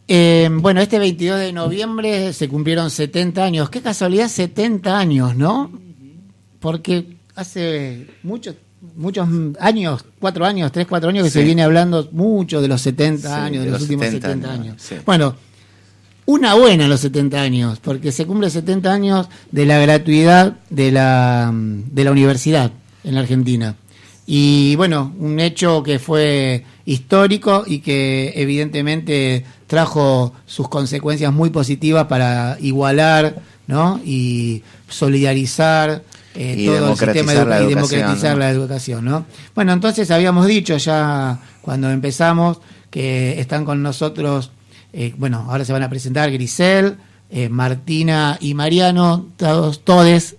Bueno, este 22 de noviembre se cumplieron 70 años. Qué casualidad, 70 años, ¿no? Porque hace muchos años, 4 años, 3, 4 años que se viene hablando mucho de los 70 años, de los últimos 70 años. Sí. Bueno, una buena los 70 años, porque se cumple 70 años de la gratuidad de la universidad en la Argentina. Y bueno, un hecho que fue histórico y que evidentemente trajo sus consecuencias muy positivas para igualar, ¿no? Y solidarizar todo el sistema y democratizar la educación, ¿no? Bueno, entonces habíamos dicho ya cuando empezamos que están con nosotros, bueno, ahora se van a presentar Grisel, Martina y Mariano, todos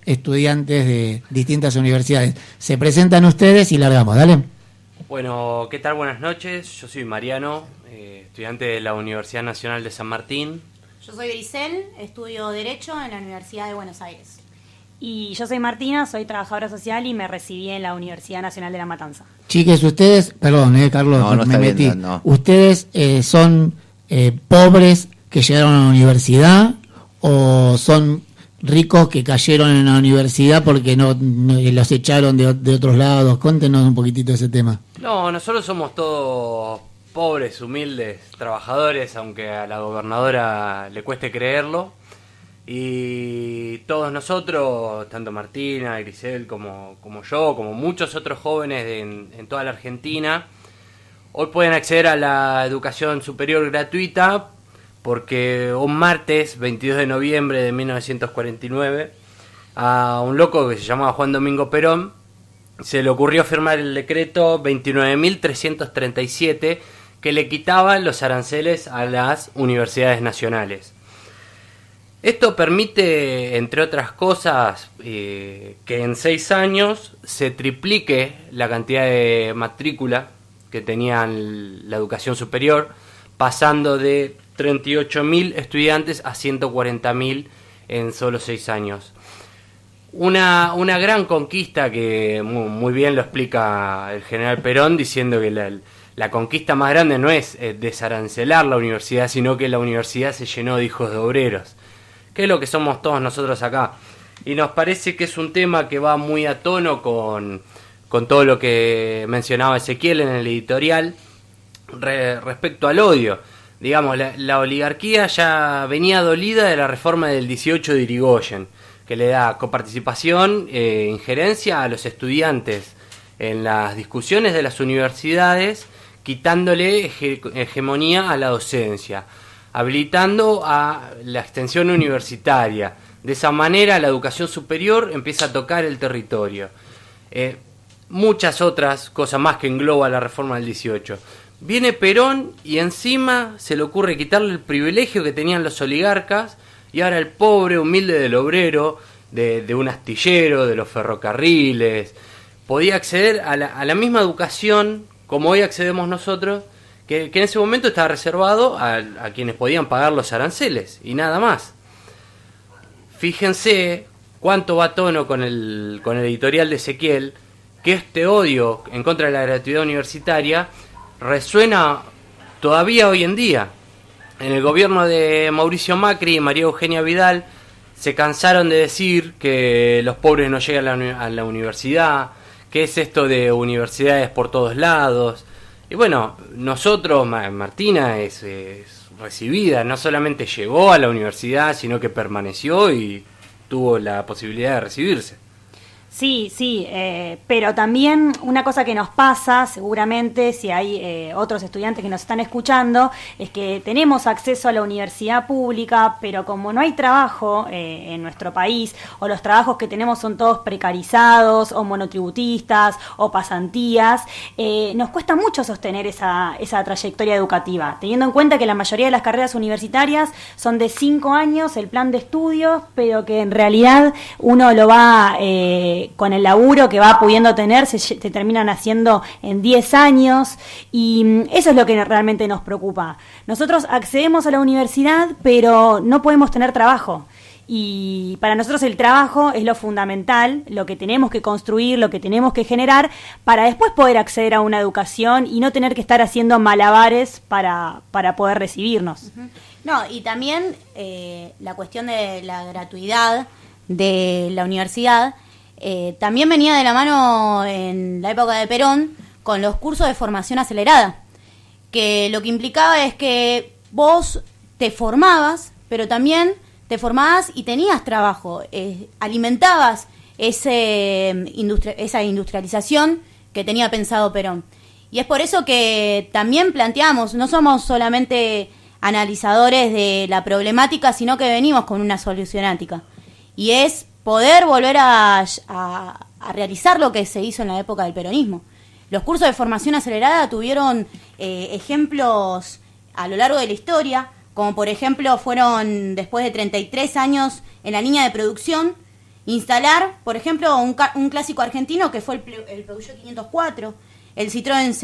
estudiantes de distintas universidades. Se presentan ustedes y largamos, dale. Bueno, ¿qué tal? Buenas noches. Yo soy Mariano, estudiante de la Universidad Nacional de San Martín. Yo soy Grisel, estudio Derecho en la Universidad de Buenos Aires. Y yo soy Martina, soy trabajadora social y me recibí en la Universidad Nacional de La Matanza. Chiques, ustedes, perdón, Carlos, no me metí. Bien, no. ¿Ustedes son pobres que llegaron a la universidad o son ricos que cayeron en la universidad porque no los echaron de otros lados? Cuéntenos un poquitito de ese tema. No, nosotros somos todos pobres, humildes, trabajadores, aunque a la gobernadora le cueste creerlo. Y todos nosotros, tanto Martina, Grisel como yo, como muchos otros jóvenes en toda la Argentina, hoy pueden acceder a la educación superior gratuita porque un martes 22 de noviembre de 1949 a un loco que se llamaba Juan Domingo Perón se le ocurrió firmar el decreto 29.337 que le quitaba los aranceles a las universidades nacionales. Esto permite, entre otras cosas, que en 6 años se triplique la cantidad de matrícula que tenían la educación superior, pasando de 38.000 estudiantes a 140.000 en solo 6 años. Una gran conquista que muy bien lo explica el general Perón, diciendo que la conquista más grande no es desarancelar la universidad, sino que la universidad se llenó de hijos de obreros, que es lo que somos todos nosotros acá. Y nos parece que es un tema que va muy a tono con todo lo que mencionaba Ezequiel en el editorial respecto al odio. Digamos, la oligarquía ya venía dolida de la reforma del 18 de Irigoyen, que le da coparticipación, injerencia a los estudiantes en las discusiones de las universidades, quitándole hegemonía a la docencia, habilitando a la extensión universitaria. De esa manera la educación superior empieza a tocar el territorio. Muchas otras cosas más que engloba la reforma del 18. Viene Perón y encima se le ocurre quitarle el privilegio que tenían los oligarcas y ahora el pobre, humilde del obrero, de un astillero, de los ferrocarriles, podía acceder a la misma educación como hoy accedemos nosotros, que en ese momento estaba reservado a quienes podían pagar los aranceles y nada más. Fíjense cuánto va a tono con el editorial de Ezequiel, que este odio en contra de la gratuidad universitaria resuena todavía hoy en día. En el gobierno de Mauricio Macri y María Eugenia Vidal se cansaron de decir que los pobres no llegan a la universidad, que es esto de universidades por todos lados. Y bueno, nosotros, Martina es recibida, no solamente llegó a la universidad, sino que permaneció y tuvo la posibilidad de recibirse. Sí, pero también una cosa que nos pasa, seguramente, si hay otros estudiantes que nos están escuchando, es que tenemos acceso a la universidad pública, pero como no hay trabajo en nuestro país, o los trabajos que tenemos son todos precarizados, o monotributistas, o pasantías, nos cuesta mucho sostener esa trayectoria educativa, teniendo en cuenta que la mayoría de las carreras universitarias son de 5 años, el plan de estudios, pero que en realidad uno lo va con el laburo que va pudiendo tener, se terminan haciendo en 10 años, y eso es lo que realmente nos preocupa. Nosotros accedemos a la universidad, pero no podemos tener trabajo. Y para nosotros el trabajo es lo fundamental, lo que tenemos que construir, lo que tenemos que generar, para después poder acceder a una educación y no tener que estar haciendo malabares para poder recibirnos. No, y también la cuestión de la gratuidad de la universidad también venía de la mano en la época de Perón con los cursos de formación acelerada, que lo que implicaba es que vos te formabas, pero también te formabas y tenías trabajo, alimentabas esa industrialización que tenía pensado Perón. Y es por eso que también planteamos, no somos solamente analizadores de la problemática, sino que venimos con una solucionática. Y es poder volver a realizar lo que se hizo en la época del peronismo. Los cursos de formación acelerada tuvieron ejemplos a lo largo de la historia, como por ejemplo fueron después de 33 años en la línea de producción, instalar, por ejemplo, un clásico argentino que fue el Peugeot 504, el Citroën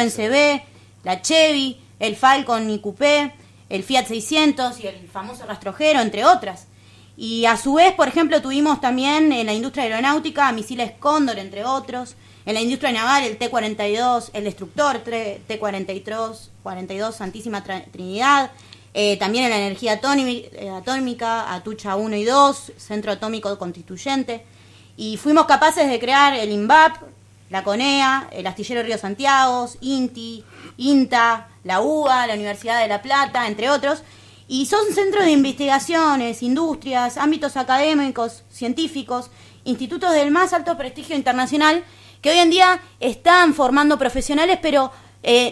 CB, la Chevy, el Falcon y Coupé, el Fiat 600 y el famoso rastrojero, entre otras. Y a su vez, por ejemplo, tuvimos también en la industria aeronáutica misiles Cóndor, entre otros. En la industria naval, el T-42, el destructor T-42 Santísima Trinidad. También en la energía atómica, Atucha 1 y 2, Centro Atómico Constituyente. Y fuimos capaces de crear el INVAP, la CONEA, el Astillero Río Santiago, INTI, INTA, la UBA, la Universidad de La Plata, entre otros. Y son centros de investigaciones, industrias, ámbitos académicos, científicos, institutos del más alto prestigio internacional, que hoy en día están formando profesionales, pero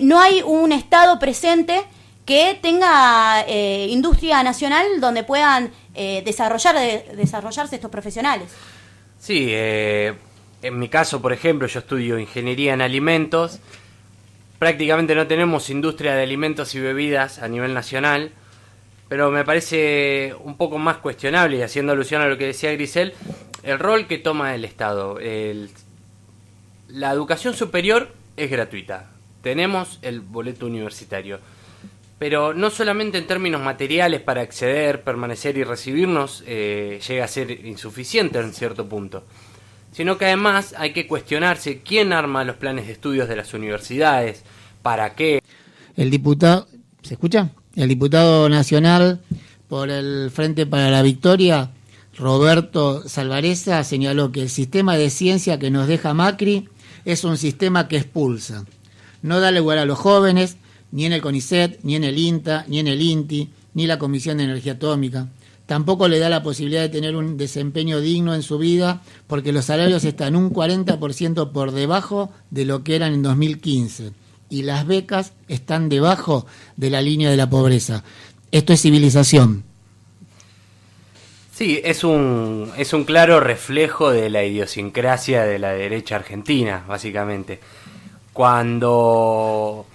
no hay un Estado presente que tenga industria nacional donde puedan desarrollarse estos profesionales. Sí, en mi caso, por ejemplo, yo estudio ingeniería en alimentos. Prácticamente no tenemos industria de alimentos y bebidas a nivel nacional, pero me parece un poco más cuestionable, y haciendo alusión a lo que decía Grisel, el rol que toma el Estado. La educación superior es gratuita, tenemos el boleto universitario, pero no solamente en términos materiales para acceder, permanecer y recibirnos llega a ser insuficiente en cierto punto, sino que además hay que cuestionarse quién arma los planes de estudios de las universidades, para qué. El diputado, ¿se escucha? El diputado nacional por el Frente para la Victoria, Roberto Salvareza, señaló que el sistema de ciencia que nos deja Macri es un sistema que expulsa. No da lugar a los jóvenes, ni en el CONICET, ni en el INTA, ni en el INTI, ni la Comisión de Energía Atómica. Tampoco le da la posibilidad de tener un desempeño digno en su vida, porque los salarios están un 40% por debajo de lo que eran en 2015. Y las becas están debajo de la línea de la pobreza. Esto es civilización. Sí, es un claro reflejo de la idiosincrasia de la derecha argentina, básicamente. Cuando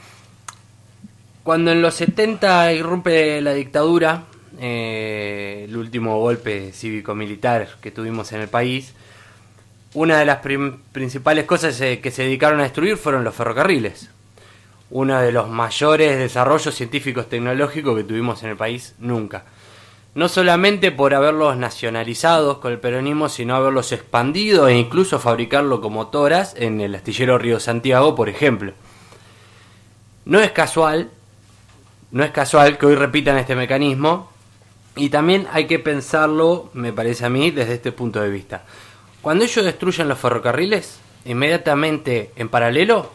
en los 70 irrumpe la dictadura, el último golpe cívico-militar que tuvimos en el país, una de las principales cosas que se dedicaron a destruir fueron los ferrocarriles. Uno de los mayores desarrollos científicos tecnológicos que tuvimos en el país nunca. No solamente por haberlos nacionalizados con el peronismo, sino haberlos expandido e incluso fabricar locomotoras en el astillero Río Santiago, por ejemplo. No es casual que hoy repitan este mecanismo, y también hay que pensarlo, me parece a mí, desde este punto de vista. Cuando ellos destruyen los ferrocarriles, inmediatamente en paralelo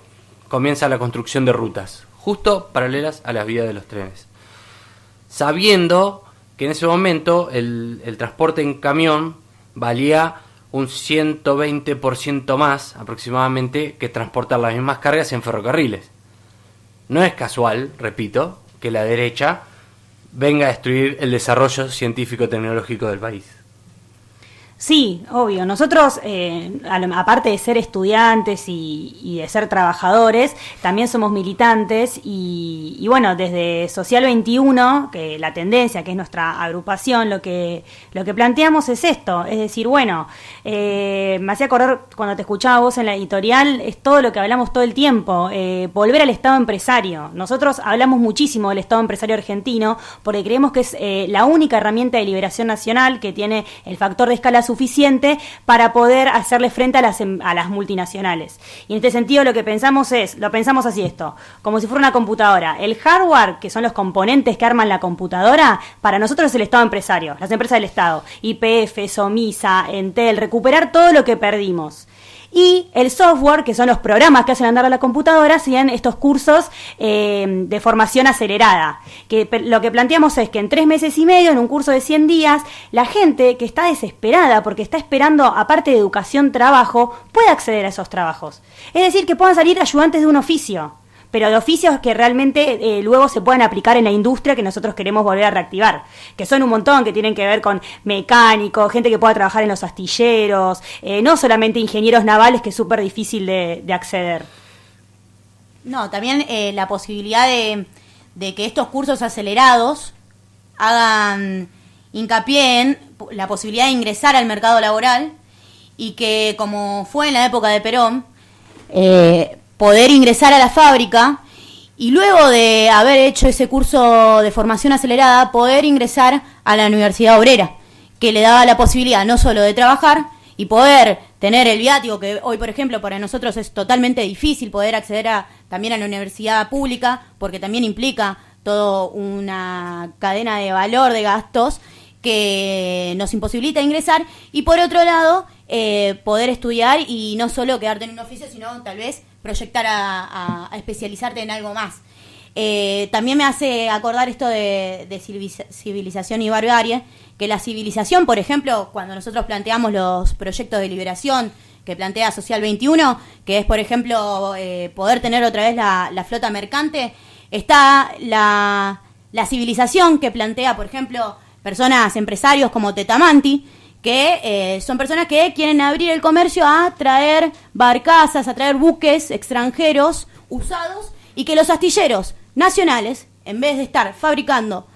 comienza la construcción de rutas, justo paralelas a las vías de los trenes, sabiendo que en ese momento el transporte en camión valía un 120% más aproximadamente que transportar las mismas cargas en ferrocarriles. No es casual, repito, que la derecha venga a destruir el desarrollo científico-tecnológico del país. Sí, obvio. Nosotros, aparte de ser estudiantes y de ser trabajadores, también somos militantes y bueno, desde Social 21, que la tendencia, que es nuestra agrupación, lo que planteamos es esto, es decir, bueno, me hacía acordar cuando te escuchaba vos en la editorial, es todo lo que hablamos todo el tiempo, volver al Estado empresario. Nosotros hablamos muchísimo del Estado empresario argentino porque creemos que es la única herramienta de liberación nacional que tiene el factor de escala suficiente para poder hacerle frente a las multinacionales. Y en este sentido lo pensamos así esto, como si fuera una computadora. El hardware, que son los componentes que arman la computadora, para nosotros es el Estado empresario, las empresas del Estado, YPF, Somisa, Entel, recuperar todo lo que perdimos. Y el software, que son los programas que hacen andar a la computadora, serían estos cursos de formación acelerada. Que lo que planteamos es que en 3 meses y medio, en un curso de 100 días, la gente que está desesperada porque está esperando, aparte de educación, trabajo, pueda acceder a esos trabajos. Es decir, que puedan salir ayudantes de un oficio, pero de oficios que realmente luego se puedan aplicar en la industria que nosotros queremos volver a reactivar, que son un montón, que tienen que ver con mecánicos, gente que pueda trabajar en los astilleros, no solamente ingenieros navales, que es súper difícil de acceder. No, también la posibilidad de que estos cursos acelerados hagan hincapié en la posibilidad de ingresar al mercado laboral y que, como fue en la época de Perón, poder ingresar a la fábrica y luego de haber hecho ese curso de formación acelerada, poder ingresar a la Universidad Obrera, que le daba la posibilidad no solo de trabajar y poder tener el viático, que hoy, por ejemplo, para nosotros es totalmente difícil poder acceder también a la universidad pública, porque también implica toda una cadena de valor de gastos que nos imposibilita ingresar, y por otro lado, poder estudiar y no solo quedarte en un oficio, sino tal vez proyectar a especializarte en algo más. También me hace acordar esto de civilización y barbarie, que la civilización, por ejemplo, cuando nosotros planteamos los proyectos de liberación que plantea Social 21, que es, por ejemplo, poder tener otra vez la flota mercante, está la civilización que plantea, por ejemplo, personas, empresarios como Tetamanti, que son personas que quieren abrir el comercio a traer barcazas, a traer buques extranjeros usados, y que los astilleros nacionales, en vez de estar fabricando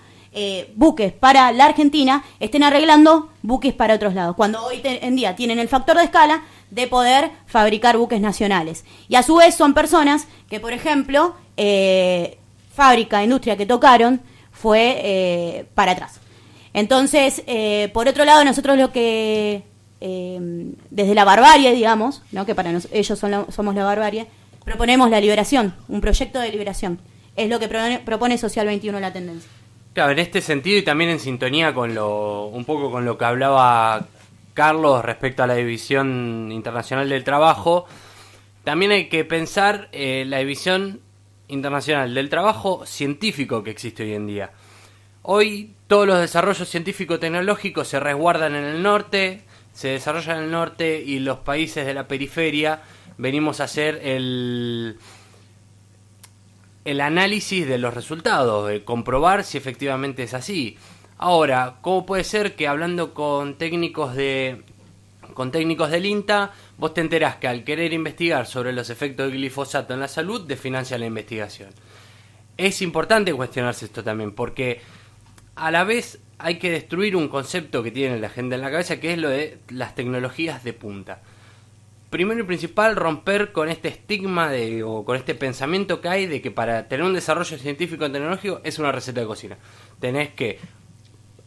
buques para la Argentina, estén arreglando buques para otros lados, cuando hoy en día tienen el factor de escala de poder fabricar buques nacionales. Y a su vez son personas que, por ejemplo, fábrica, industria que tocaron fue para atrás. Entonces, por otro lado, nosotros lo que, desde la barbarie, digamos, ¿no?, que para ellos somos la barbarie, proponemos la liberación, un proyecto de liberación. Es lo que propone Social 21, la tendencia. Claro, en este sentido y también en sintonía con un poco con lo que hablaba Carlos respecto a la División Internacional del Trabajo, también hay que pensar la División Internacional del Trabajo científico que existe hoy en día. Hoy todos los desarrollos científico-tecnológicos se resguardan en el norte, se desarrollan en el norte, y los países de la periferia venimos a hacer el análisis de los resultados, de comprobar si efectivamente es así. Ahora, ¿cómo puede ser que hablando con técnicos del INTA, vos te enterás que al querer investigar sobre los efectos del glifosato en la salud, desfinancia la investigación? Es importante cuestionarse esto también, porque a la vez hay que destruir un concepto que tiene la gente en la cabeza, que es lo de las tecnologías de punta. Primero y principal, romper con este estigma o con este pensamiento que hay de que para tener un desarrollo científico y tecnológico es una receta de cocina. Tenés que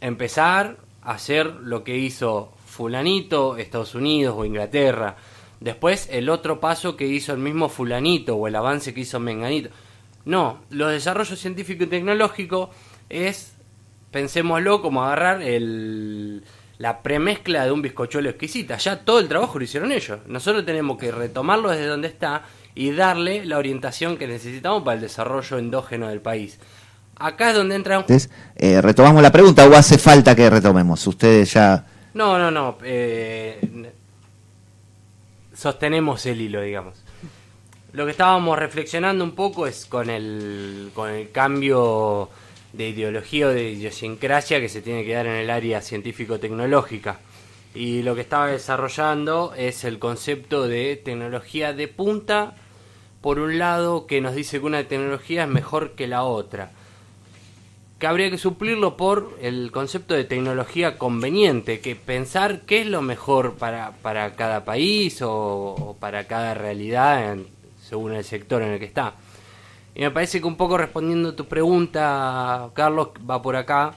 empezar a hacer lo que hizo fulanito, Estados Unidos o Inglaterra. Después el otro paso que hizo el mismo fulanito, o el avance que hizo menganito. No, los desarrollos científico y tecnológico es, pensémoslo como agarrar la premezcla de un bizcochuelo exquisita. Ya todo el trabajo lo hicieron ellos. Nosotros tenemos que retomarlo desde donde está y darle la orientación que necesitamos para el desarrollo endógeno del país. Acá es donde entra... ¿Retomamos la pregunta o hace falta que retomemos? Ustedes ya... No. Sostenemos el hilo, digamos. Lo que estábamos reflexionando un poco es con el cambio de ideología o de idiosincrasia que se tiene que dar en el área científico-tecnológica. Y lo que estaba desarrollando es el concepto de tecnología de punta, por un lado, que nos dice que una tecnología es mejor que la otra, que habría que suplirlo por el concepto de tecnología conveniente, que pensar qué es lo mejor para cada país o para cada realidad según el sector en el que está. Y me parece que un poco respondiendo a tu pregunta, Carlos, va por acá,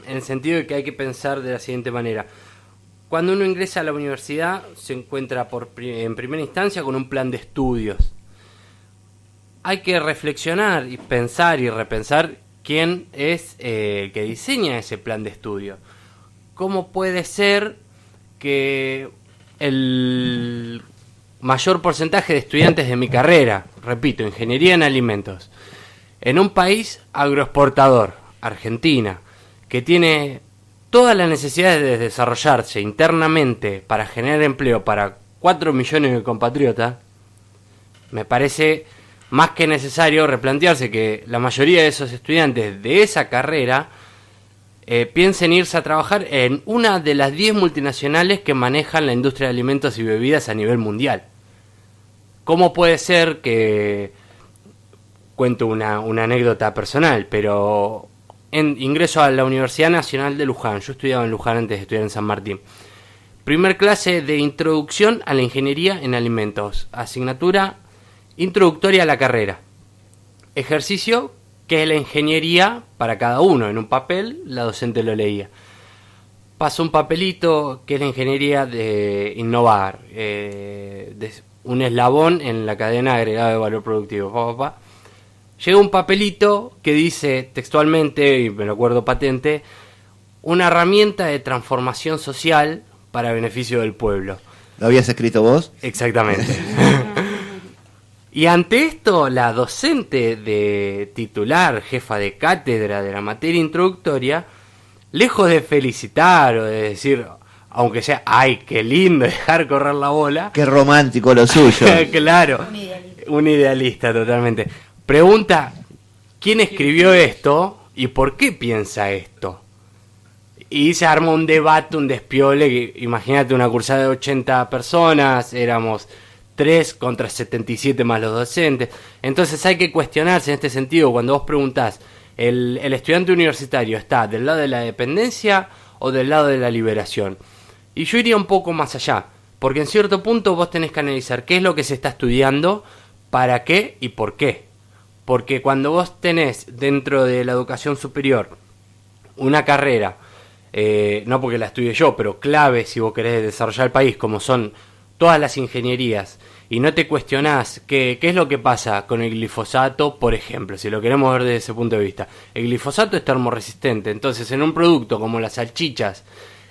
en el sentido de que hay que pensar de la siguiente manera. Cuando uno ingresa a la universidad, se encuentra en primera instancia con un plan de estudios. Hay que reflexionar y pensar y repensar quién es el que diseña ese plan de estudio. ¿Cómo puede ser que el mayor porcentaje de estudiantes de mi carrera, repito, ingeniería en alimentos, en un país agroexportador, Argentina, que tiene todas las necesidades de desarrollarse internamente para generar empleo para 4 millones de compatriotas, me parece más que necesario replantearse que la mayoría de esos estudiantes de esa carrera piensen irse a trabajar en una de las 10 multinacionales que manejan la industria de alimentos y bebidas a nivel mundial. ¿Cómo puede ser que... Cuento una anécdota personal, pero ingreso a la Universidad Nacional de Luján. Yo estudiaba en Luján antes de estudiar en San Martín. Primer clase de introducción a la ingeniería en alimentos. Asignatura introductoria a la carrera. Ejercicio, que es la ingeniería para cada uno. En un papel, la docente lo leía. Pasó un papelito, que es la ingeniería de innovar. Un eslabón en la cadena agregada de valor productivo. Llega un papelito que dice textualmente, y me lo acuerdo patente, una herramienta de transformación social para beneficio del pueblo. ¿Lo habías escrito vos? Exactamente. Y ante esto, la docente de titular, jefa de cátedra de la materia introductoria, lejos de felicitar o de decir, aunque sea, ¡ay, qué lindo dejar correr la bola! ¡Qué romántico lo suyo! Claro, un idealista totalmente. Pregunta, ¿quién escribió esto y por qué piensa esto? Y se arma un debate, un despiole, que, imagínate una cursada de 80 personas, éramos 3 contra 77 más los docentes. Entonces hay que cuestionarse en este sentido, cuando vos preguntás, ¿el estudiante universitario está del lado de la dependencia o del lado de la liberación? Y yo iría un poco más allá, porque en cierto punto vos tenés que analizar qué es lo que se está estudiando, para qué y por qué. Porque cuando vos tenés dentro de la educación superior una carrera, no porque la estudie yo, pero clave si vos querés desarrollar el país, como son todas las ingenierías, y no te cuestionás qué es lo que pasa con el glifosato, por ejemplo, si lo queremos ver desde ese punto de vista. El glifosato es termorresistente, entonces en un producto como las salchichas,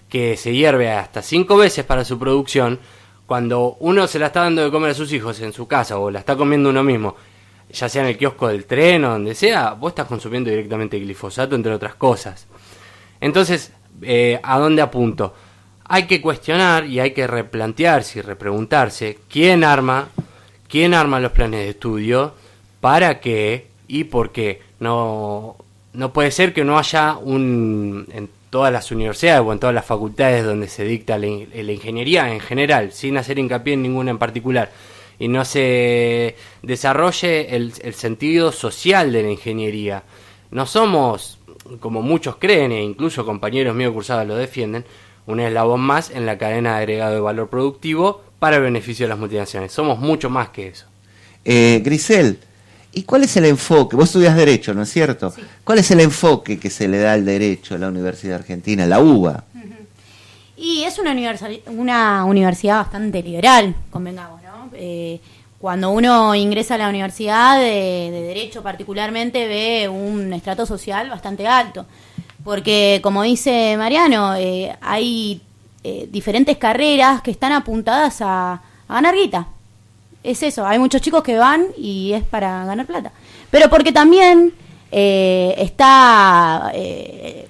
que se hierve hasta 5 veces para su producción, cuando uno se la está dando de comer a sus hijos en su casa o la está comiendo uno mismo, ya sea en el kiosco del tren o donde sea, vos estás consumiendo directamente glifosato, entre otras cosas. Entonces, ¿a dónde apunto? Hay que cuestionar y hay que replantearse y repreguntarse quién arma los planes de estudio, para qué y por qué. No puede ser que no haya en todas las universidades o en todas las facultades donde se dicta la ingeniería en general, sin hacer hincapié en ninguna en particular, y no se desarrolle el sentido social de la ingeniería. No somos, como muchos creen, e incluso compañeros míos cursados lo defienden, un eslabón más en la cadena de agregado de valor productivo para el beneficio de las multinacionales. Somos mucho más que eso. Grisel, ¿y cuál es el enfoque? Vos estudias Derecho, ¿no es cierto? Sí. ¿Cuál es el enfoque que se le da al Derecho en la Universidad Argentina, la UBA? Y es una universidad bastante liberal, convengamos, ¿no? Cuando uno ingresa a la universidad de Derecho particularmente, ve un estrato social bastante alto. Porque, como dice Mariano, hay diferentes carreras que están apuntadas a ganar guita. Es eso, hay muchos chicos que van y es para ganar plata. Pero porque también está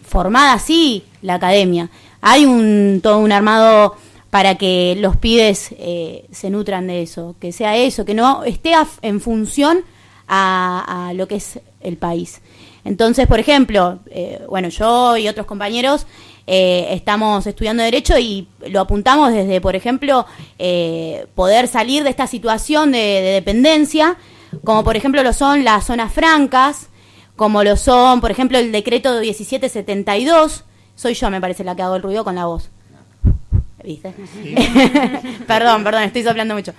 formada así la academia. Hay todo un armado para que los pibes se nutran de eso, que sea eso, que no esté en función a lo que es el país. Entonces, por ejemplo, yo y otros compañeros estamos estudiando Derecho y lo apuntamos desde, por ejemplo, poder salir de esta situación de dependencia, como por ejemplo lo son las zonas francas, como lo son, por ejemplo, el decreto 1772. Soy yo, me parece, la que hago el ruido con la voz. ¿Viste? Sí. Perdón, estoy soplando mucho.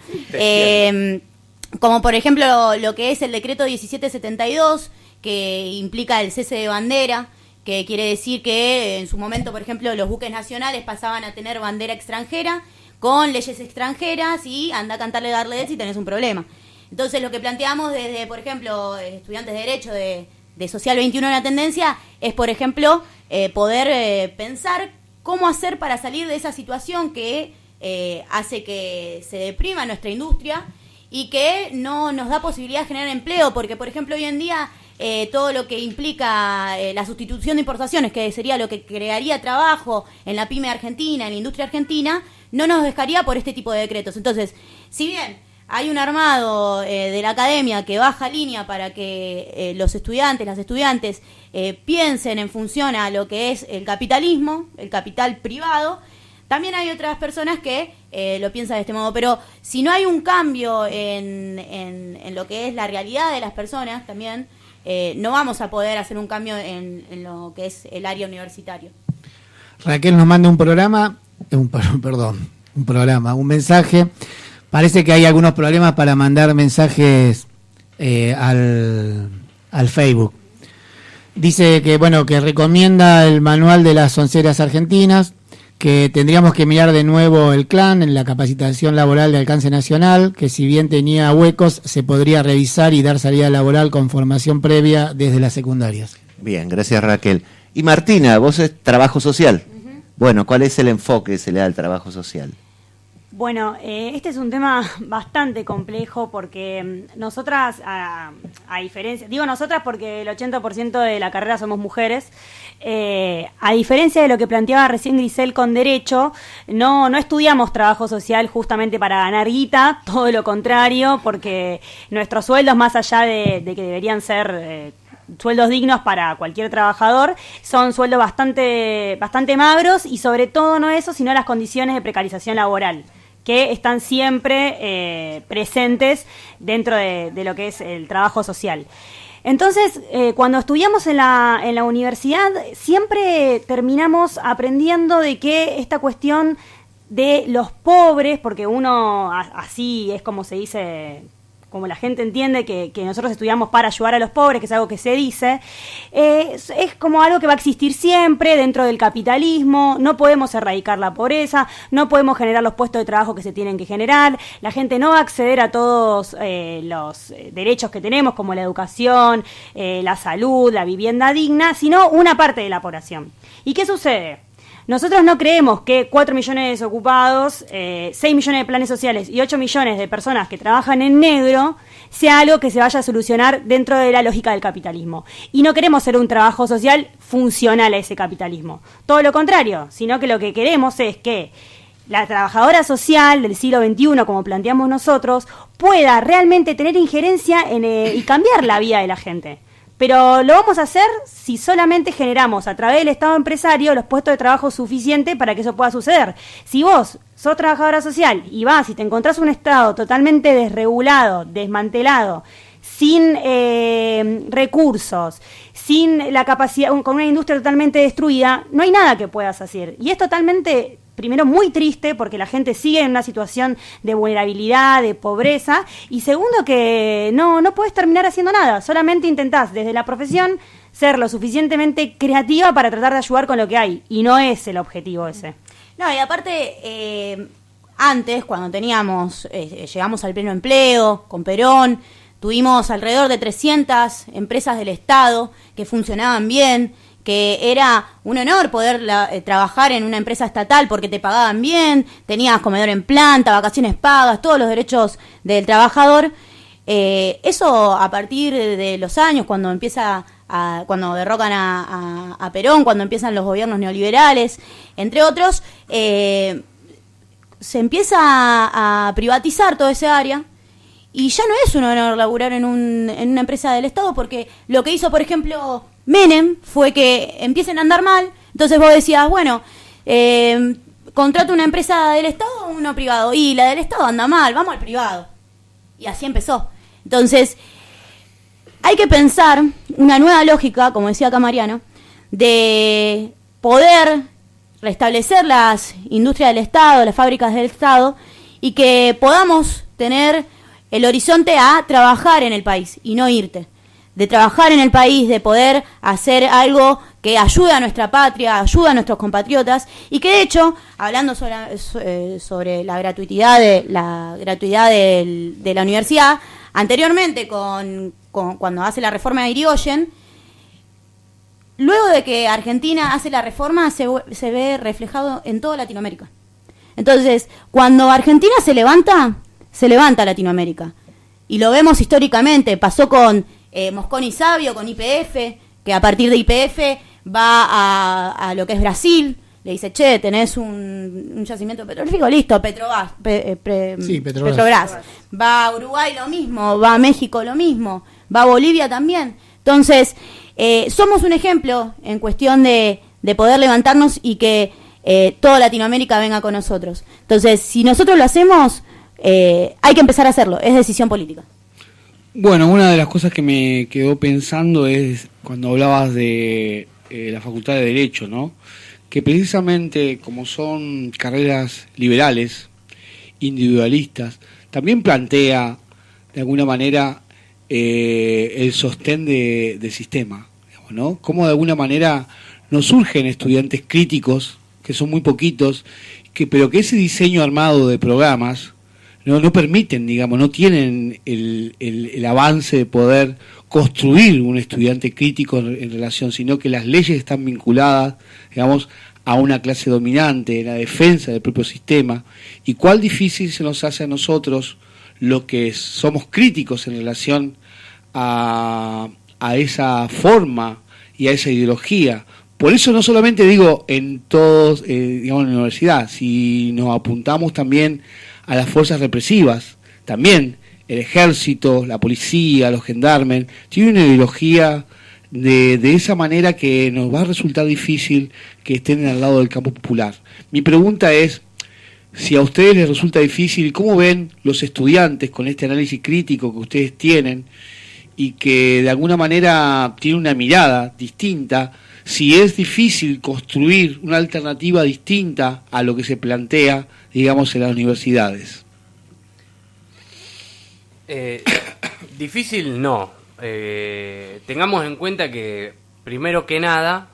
Como por ejemplo lo que es el decreto 1772, que implica el cese de bandera, que quiere decir que en su momento, por ejemplo, los buques nacionales pasaban a tener bandera extranjera con leyes extranjeras y anda a cantarle Gardel si tenés un problema. Entonces lo que planteamos desde, por ejemplo, estudiantes de Derecho de Social 21 en la tendencia es, por ejemplo, poder pensar cómo hacer para salir de esa situación que hace que se deprima nuestra industria y que no nos da posibilidad de generar empleo, porque, por ejemplo, hoy en día todo lo que implica la sustitución de importaciones, que sería lo que crearía trabajo en la pyme argentina, en la industria argentina, no nos dejaría por este tipo de decretos. Entonces, si bien hay un armado de la academia que baja línea para que los estudiantes, las estudiantes, piensen en función a lo que es el capitalismo, el capital privado, también hay otras personas que lo piensan de este modo. Pero si no hay un cambio en lo que es la realidad de las personas, también no vamos a poder hacer un cambio en lo que es el área universitaria. Raquel nos manda un mensaje. Parece que hay algunos problemas para mandar mensajes al Facebook. Dice que que recomienda el manual de las onceras argentinas, que tendríamos que mirar de nuevo el CLAN en la capacitación laboral de alcance nacional, que si bien tenía huecos, se podría revisar y dar salida laboral con formación previa desde las secundarias. Bien, gracias Raquel. Y Martina, vos es trabajo social. Uh-huh. Bueno, ¿cuál es el enfoque que se le da al trabajo social? Bueno, este es un tema bastante complejo porque nosotras, a diferencia, digo nosotras porque el 80% de la carrera somos mujeres, a diferencia de lo que planteaba recién Grisel con Derecho, no estudiamos trabajo social justamente para ganar guita, todo lo contrario, porque nuestros sueldos, más allá de que deberían ser sueldos dignos para cualquier trabajador, son sueldos bastante magros y sobre todo no eso, sino las condiciones de precarización laboral, que están siempre presentes dentro de lo que es el trabajo social. Entonces, cuando estudiamos en la universidad, siempre terminamos aprendiendo de que esta cuestión de los pobres, porque uno así es como se dice, como la gente entiende que nosotros estudiamos para ayudar a los pobres, que es algo que se dice, es como algo que va a existir siempre dentro del capitalismo. No podemos erradicar la pobreza, no podemos generar los puestos de trabajo que se tienen que generar, la gente no va a acceder a todos los derechos que tenemos, como la educación, la salud, la vivienda digna, sino una parte de la población. ¿Y qué sucede? Nosotros no creemos que 4 millones de desocupados, 6 millones de planes sociales y 8 millones de personas que trabajan en negro sea algo que se vaya a solucionar dentro de la lógica del capitalismo. Y no queremos ser un trabajo social funcional a ese capitalismo. Todo lo contrario, sino que lo que queremos es que la trabajadora social del siglo XXI, como planteamos nosotros, pueda realmente tener injerencia y cambiar la vida de la gente. Pero lo vamos a hacer si solamente generamos a través del Estado empresario los puestos de trabajo suficientes para que eso pueda suceder. Si vos sos trabajadora social y vas y te encontrás un Estado totalmente desregulado, desmantelado, sin recursos, sin la capacidad, con una industria totalmente destruida, no hay nada que puedas hacer. Y es totalmente, primero, muy triste porque la gente sigue en una situación de vulnerabilidad, de pobreza, y segundo, que no puedes terminar haciendo nada, solamente intentás desde la profesión ser lo suficientemente creativa para tratar de ayudar con lo que hay, y no es el objetivo ese. No, y aparte, antes, cuando llegamos al pleno empleo, con Perón, tuvimos alrededor de 300 empresas del Estado que funcionaban bien, que era un honor poder trabajar en una empresa estatal porque te pagaban bien, tenías comedor en planta, vacaciones pagas, todos los derechos del trabajador. Eso a partir de los años, cuando cuando derrocan a Perón, cuando empiezan los gobiernos neoliberales, entre otros, se empieza a privatizar toda esa área Y ya no es un honor laburar en una empresa del Estado, porque lo que hizo, por ejemplo, Menem fue que empiecen a andar mal. Entonces vos decías, bueno, contrato una empresa del Estado o uno privado. Y la del Estado anda mal, vamos al privado. Y así empezó. Entonces, hay que pensar una nueva lógica, como decía acá Mariano, de poder restablecer las industrias del Estado, las fábricas del Estado, y que podamos tener el horizonte a trabajar en el país y no irte. De trabajar en el país, de poder hacer algo que ayude a nuestra patria, ayude a nuestros compatriotas, y que de hecho, hablando sobre la gratuidad de la universidad, anteriormente cuando hace la reforma de Irigoyen, luego de que Argentina hace la reforma, se ve reflejado en toda Latinoamérica. Entonces, cuando Argentina se levanta Latinoamérica. Y lo vemos históricamente, pasó con Mosconi Sabio, con YPF, que a partir de YPF va a lo que es Brasil, le dice, che, tenés un yacimiento petrolífico, listo, Petrobras. Va a Uruguay lo mismo, va a México lo mismo, va a Bolivia también. Entonces, somos un ejemplo en cuestión de poder levantarnos y que toda Latinoamérica venga con nosotros. Entonces, si nosotros lo hacemos, hay que empezar a hacerlo, es decisión política. Bueno, una de las cosas que me quedó pensando es cuando hablabas de la Facultad de Derecho, ¿no? Que precisamente como son carreras liberales, individualistas, también plantea de alguna manera el sostén del sistema, digamos, ¿no? Cómo de alguna manera nos surgen estudiantes críticos, que son muy poquitos, pero que ese diseño armado de programas no permiten, digamos, no tienen el avance de poder construir un estudiante crítico en relación, sino que las leyes están vinculadas, digamos, a una clase dominante, en la defensa del propio sistema, y cuál difícil se nos hace a nosotros, los que somos críticos en relación a esa forma y a esa ideología. Por eso no solamente digo en todos, digamos, en la universidad, si nos apuntamos también a las fuerzas represivas, también el ejército, la policía, los gendarmes, tiene una ideología de esa manera que nos va a resultar difícil que estén al lado del campo popular. Mi pregunta es, si a ustedes les resulta difícil, ¿cómo ven los estudiantes con este análisis crítico que ustedes tienen y que de alguna manera tiene una mirada distinta? Si es difícil construir una alternativa distinta a lo que se plantea, digamos, en las universidades. Difícil no. Tengamos en cuenta que primero que nada,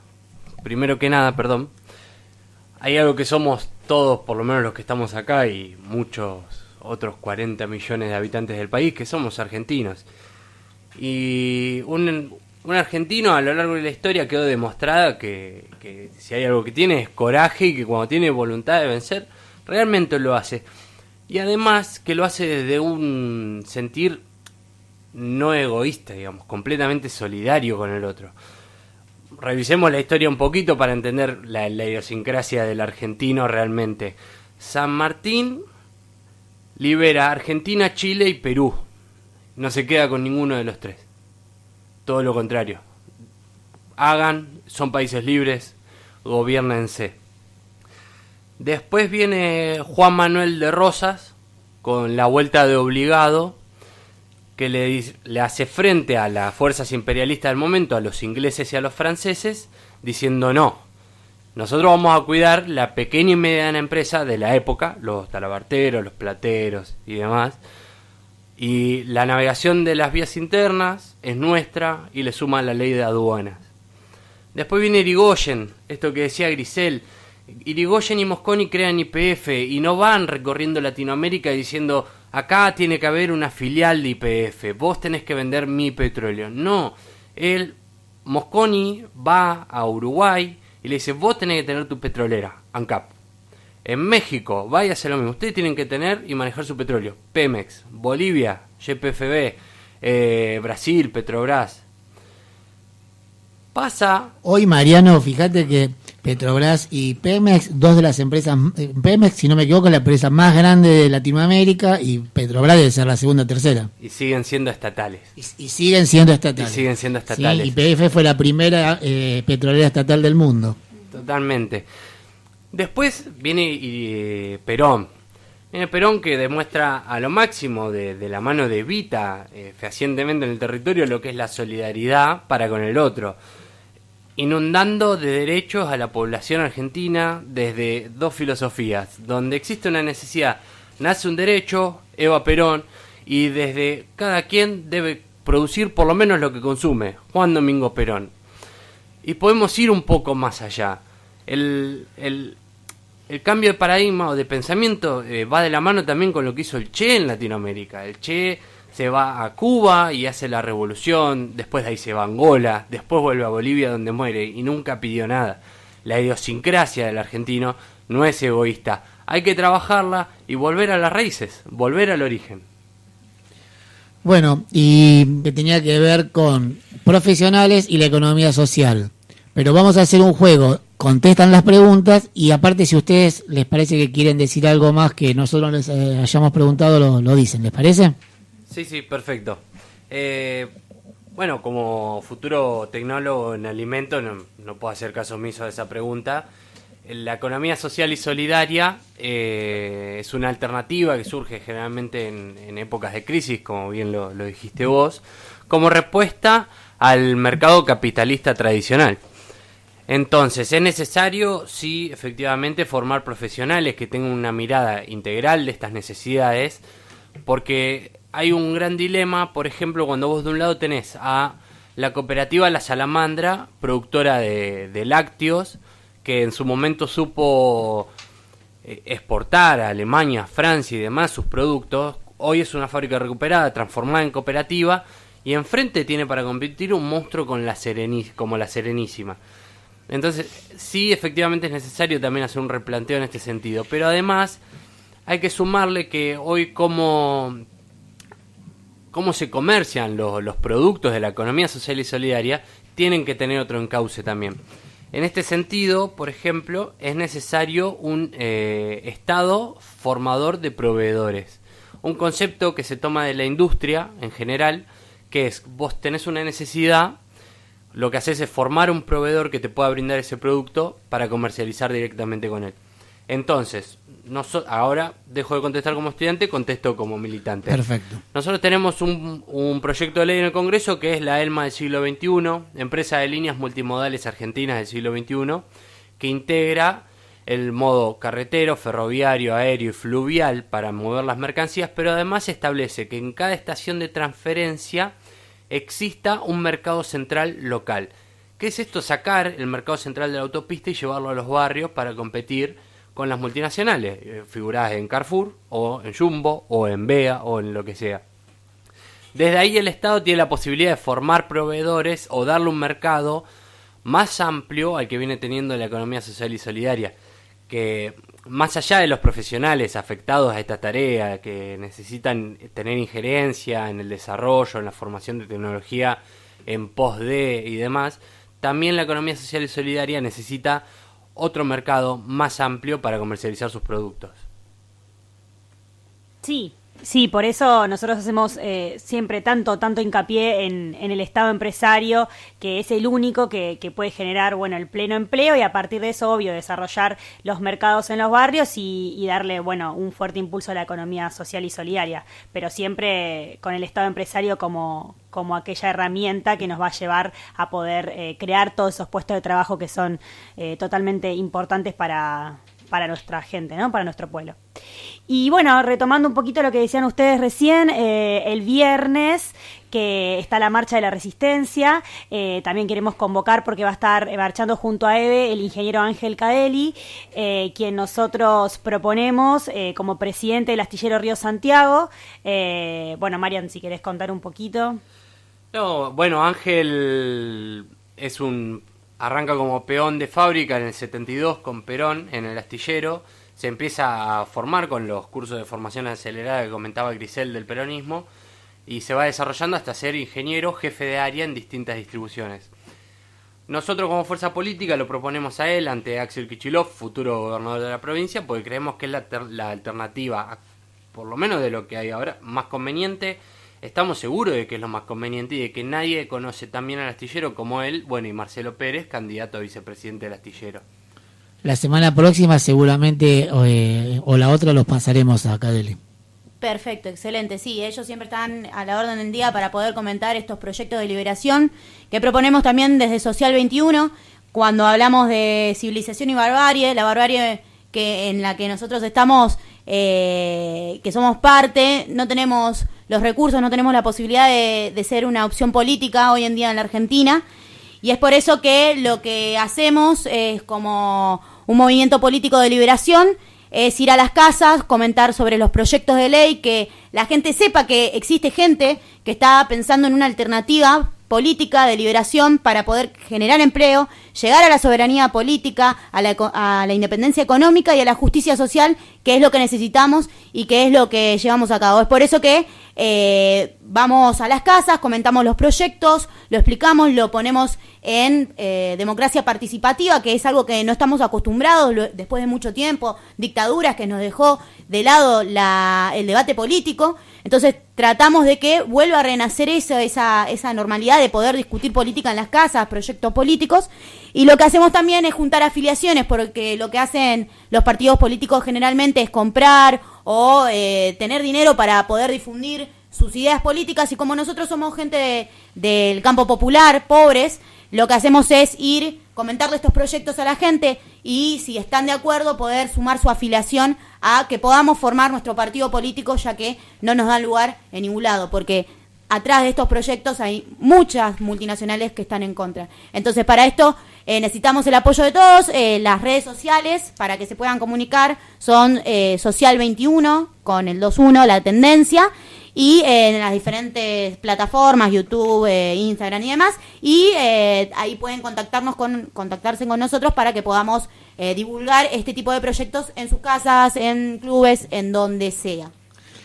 hay algo que somos todos, por lo menos los que estamos acá y muchos otros 40 millones de habitantes del país, que somos argentinos. Y un argentino a lo largo de la historia quedó demostrada que si hay algo que tiene es coraje, y que cuando tiene voluntad de vencer, realmente lo hace. Y además que lo hace desde un sentir no egoísta, digamos, completamente solidario con el otro. Revisemos la historia un poquito para entender la idiosincrasia del argentino realmente. San Martín libera Argentina, Chile y Perú. No se queda con ninguno de los tres. Todo lo contrario. Son países libres, gobiernense. Después viene Juan Manuel de Rosas con la vuelta de obligado, que le hace frente a las fuerzas imperialistas del momento, a los ingleses y a los franceses, diciendo no, nosotros vamos a cuidar la pequeña y mediana empresa de la época, los talabarteros, los plateros y demás, y la navegación de las vías internas es nuestra, y le suma la ley de aduanas. Después viene Irigoyen, esto que decía Grisel. Irigoyen y Mosconi crean YPF y no van recorriendo Latinoamérica diciendo acá tiene que haber una filial de YPF, vos tenés que vender mi petróleo. No, Mosconi va a Uruguay y le dice vos tenés que tener tu petrolera, ANCAP. En México va y hace lo mismo, ustedes tienen que tener y manejar su petróleo. Pemex, Bolivia, YPFB, Brasil, Petrobras. Pasa. Hoy, Mariano, fíjate que Petrobras y Pemex, dos de las empresas, Pemex, si no me equivoco, es la empresa más grande de Latinoamérica, y Petrobras debe ser la segunda o tercera. Y siguen siendo estatales. Y siguen siendo estatales. Y siguen siendo estatales. Sí, YPF fue la primera petrolera estatal del mundo. Totalmente. Después viene Perón. Viene Perón, que demuestra a lo máximo de la mano de Evita fehacientemente en el territorio lo que es la solidaridad para con el otro, inundando de derechos a la población argentina desde dos filosofías. Donde existe una necesidad, nace un derecho, Eva Perón, y desde cada quien debe producir por lo menos lo que consume, Juan Domingo Perón. Y podemos ir un poco más allá. El cambio de paradigma o de pensamiento va de la mano también con lo que hizo el Che en Latinoamérica. El Che se va a Cuba y hace la revolución, después de ahí se va a Angola, después vuelve a Bolivia donde muere y nunca pidió nada. La idiosincrasia del argentino no es egoísta, hay que trabajarla y volver a las raíces, volver al origen. Bueno, y que tenía que ver con profesionales y la economía social. Pero vamos a hacer un juego, contestan las preguntas y aparte si a ustedes les parece que quieren decir algo más que nosotros les hayamos preguntado, lo dicen, ¿les parece? Sí, perfecto. Bueno, como futuro tecnólogo en alimentos no puedo hacer caso omiso a esa pregunta. La economía social y solidaria es una alternativa que surge generalmente en épocas de crisis, como bien lo dijiste vos, como respuesta al mercado capitalista tradicional. Entonces, es necesario, sí, efectivamente, formar profesionales que tengan una mirada integral de estas necesidades, porque hay un gran dilema, por ejemplo, cuando vos de un lado tenés a la cooperativa La Salamandra, productora de lácteos, que en su momento supo exportar a Alemania, Francia y demás sus productos. Hoy es una fábrica recuperada, transformada en cooperativa, y enfrente tiene para competir un monstruo como la Serenísima. Entonces, sí, efectivamente es necesario también hacer un replanteo en este sentido, pero además hay que sumarle que hoy cómo se comercian los productos de la economía social y solidaria tienen que tener otro encauce también. En este sentido, por ejemplo, es necesario un Estado formador de proveedores. Un concepto que se toma de la industria en general, que es, vos tenés una necesidad, lo que haces es formar un proveedor que te pueda brindar ese producto para comercializar directamente con él. Entonces, ahora dejo de contestar como estudiante, contesto como militante. Perfecto. Nosotros tenemos un proyecto de ley en el Congreso que es la ELMA del siglo XXI, empresa de líneas multimodales argentinas del siglo XXI, que integra el modo carretero, ferroviario, aéreo y fluvial para mover las mercancías, pero además establece que en cada estación de transferencia exista un mercado central local. ¿Qué es esto? Sacar el mercado central de la autopista y llevarlo a los barrios para competir con las multinacionales, figuradas en Carrefour, o en Jumbo, o en Bea, o en lo que sea. Desde ahí el Estado tiene la posibilidad de formar proveedores o darle un mercado más amplio al que viene teniendo la economía social y solidaria, que más allá de los profesionales afectados a esta tarea, que necesitan tener injerencia en el desarrollo, en la formación de tecnología en pos de y demás, también la economía social y solidaria necesita otro mercado más amplio para comercializar sus productos. Sí, por eso nosotros hacemos siempre tanto hincapié en el Estado empresario, que es el único que puede generar el pleno empleo y a partir de eso, obvio, desarrollar los mercados en los barrios y darle un fuerte impulso a la economía social y solidaria, pero siempre con el Estado empresario como aquella herramienta que nos va a llevar a poder crear todos esos puestos de trabajo que son totalmente importantes para nuestra gente, ¿no? Para nuestro pueblo. Y retomando un poquito lo que decían ustedes recién, el viernes que está la Marcha de la Resistencia, también queremos convocar porque va a estar marchando junto a EVE el ingeniero Ángel Cadelli, quien nosotros proponemos como presidente del Astillero Río Santiago. Marian, si querés contar un poquito. No, Ángel arranca como peón de fábrica en el 72 con Perón en el astillero, se empieza a formar con los cursos de formación acelerada que comentaba Grisel del peronismo y se va desarrollando hasta ser ingeniero, jefe de área en distintas distribuciones. Nosotros como fuerza política lo proponemos a él ante Axel Kicillof, futuro gobernador de la provincia, porque creemos que es la alternativa, por lo menos de lo que hay ahora, más conveniente. Estamos seguros de que es lo más conveniente y de que nadie conoce tan bien al astillero como él, bueno, y Marcelo Pérez, candidato a vicepresidente del astillero. La semana próxima seguramente o la otra los pasaremos a Cadele. Perfecto, excelente. Sí, ellos siempre están a la orden del día para poder comentar estos proyectos de liberación que proponemos también desde Social 21, cuando hablamos de civilización y barbarie, la barbarie en la que nosotros estamos, que somos parte, no tenemos los recursos, no tenemos la posibilidad de ser una opción política hoy en día en la Argentina, y es por eso que lo que hacemos es como un movimiento político de liberación, es ir a las casas, comentar sobre los proyectos de ley, que la gente sepa que existe gente que está pensando en una alternativa política de liberación para poder generar empleo, llegar a la soberanía política, a la independencia económica y a la justicia social, que es lo que necesitamos y que es lo que llevamos a cabo. Es por eso que vamos a las casas, comentamos los proyectos, lo explicamos, lo ponemos en democracia participativa, que es algo que no estamos acostumbrados después de mucho tiempo, dictaduras que nos dejó de lado el debate político. Entonces tratamos de que vuelva a renacer esa normalidad de poder discutir política en las casas, proyectos políticos, y lo que hacemos también es juntar afiliaciones, porque lo que hacen los partidos políticos generalmente es comprar o tener dinero para poder difundir sus ideas políticas, y como nosotros somos gente del campo popular, pobres, lo que hacemos es ir, comentarle estos proyectos a la gente y si están de acuerdo poder sumar su afiliación a que podamos formar nuestro partido político, ya que no nos dan lugar en ningún lado, porque atrás de estos proyectos hay muchas multinacionales que están en contra. Entonces para esto necesitamos el apoyo de todos. Las redes sociales para que se puedan comunicar son Social 21 con el 21, la tendencia, y en las diferentes plataformas, YouTube, Instagram y demás, y ahí pueden contactarse con nosotros para que podamos divulgar este tipo de proyectos en sus casas, en clubes, en donde sea.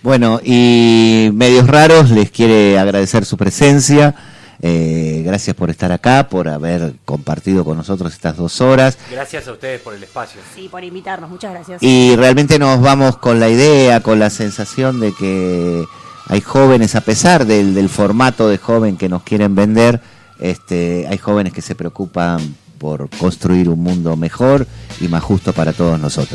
Bueno, y Medios Raros les quiere agradecer su presencia. Gracias por estar acá, por haber compartido con nosotros estas 2 horas. Gracias a ustedes por el espacio. Sí, por invitarnos, muchas gracias. Y realmente nos vamos con la idea, con la sensación de que hay jóvenes, a pesar del formato de joven que nos quieren vender, hay jóvenes que se preocupan por construir un mundo mejor y más justo para todos nosotros.